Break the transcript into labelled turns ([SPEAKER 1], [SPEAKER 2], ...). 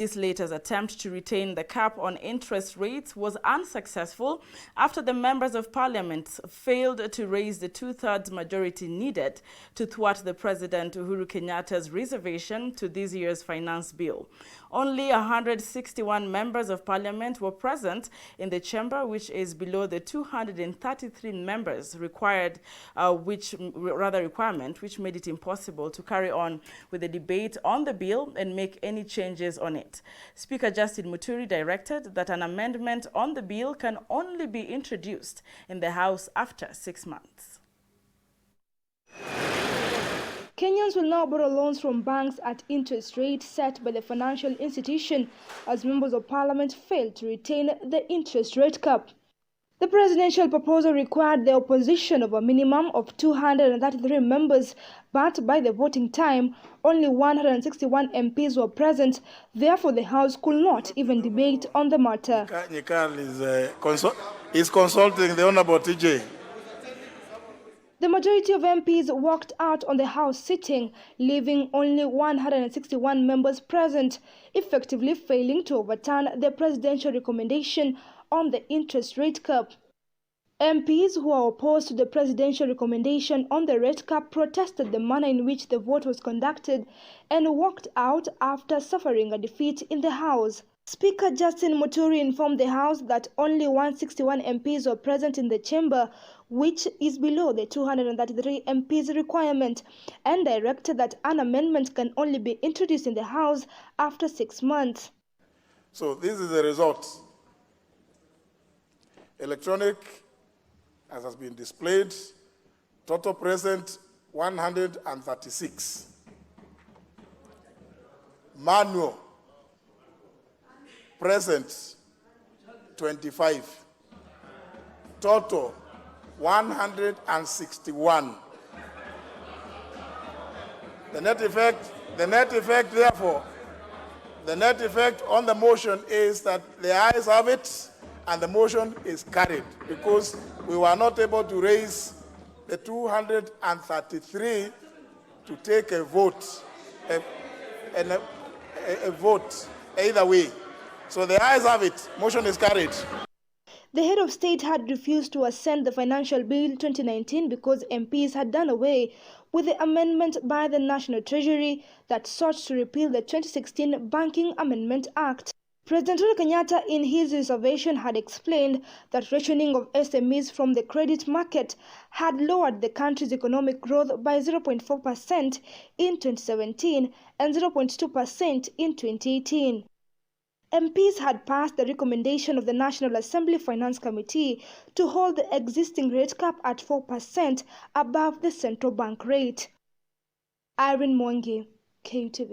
[SPEAKER 1] This latest attempt to retain the cap on interest rates was unsuccessful after the members of parliament failed to raise the two-thirds majority needed to thwart the President UHURU Kenyatta's reservation to this year's finance bill. Only 161 members of parliament were present in the chamber, which is below the 233 members requirement, which made it impossible to carry on with the debate on the bill and make any changes on it. Speaker Justin Muturi directed that an amendment on the bill can only be introduced in the House after 6 months.
[SPEAKER 2] Kenyans will now borrow loans from banks at interest rates set by the financial institution as members of parliament failed to retain the interest rate cap. The presidential proposal required the opposition of a minimum of 233 members, but by the voting time, only 161 MPs were present. Therefore, the House could not even debate on the matter.
[SPEAKER 3] is consulting the Honorable TJ.
[SPEAKER 2] The majority of MPs walked out on the House sitting, leaving only 161 members present, effectively failing to overturn the presidential recommendation on the interest rate cap. MPs who are opposed to the presidential recommendation on the rate cap protested the manner in which the vote was conducted and walked out after suffering a defeat in the House. Speaker Justin Muturi informed the House that only 161 MPs were present in the chamber, which is below the 233 MPs requirement, and directed that an amendment can only be introduced in the House after 6 months.
[SPEAKER 3] So this is the result. Electronic, as has been displayed, total present 136. Manual, present 25. Total 161. The net effect on the motion is that the ayes have it and the motion is carried because we were not able to raise the 233 to take a vote, a vote either way. So the ayes have it, motion is carried.
[SPEAKER 2] The head of state had refused to assent the Financial Bill 2019 because MPs had done away with the amendment by the National Treasury that sought to repeal the 2016 Banking Amendment Act. President UHURU Kenyatta, in his reservation, had explained that rationing of SMEs from the credit market had lowered the country's economic growth by 0.4% in 2017 and 0.2% in 2018. MPs had passed the recommendation of the National Assembly Finance Committee to hold the existing rate cap at 4% above the central bank rate. Irene Mwangi, KUTV.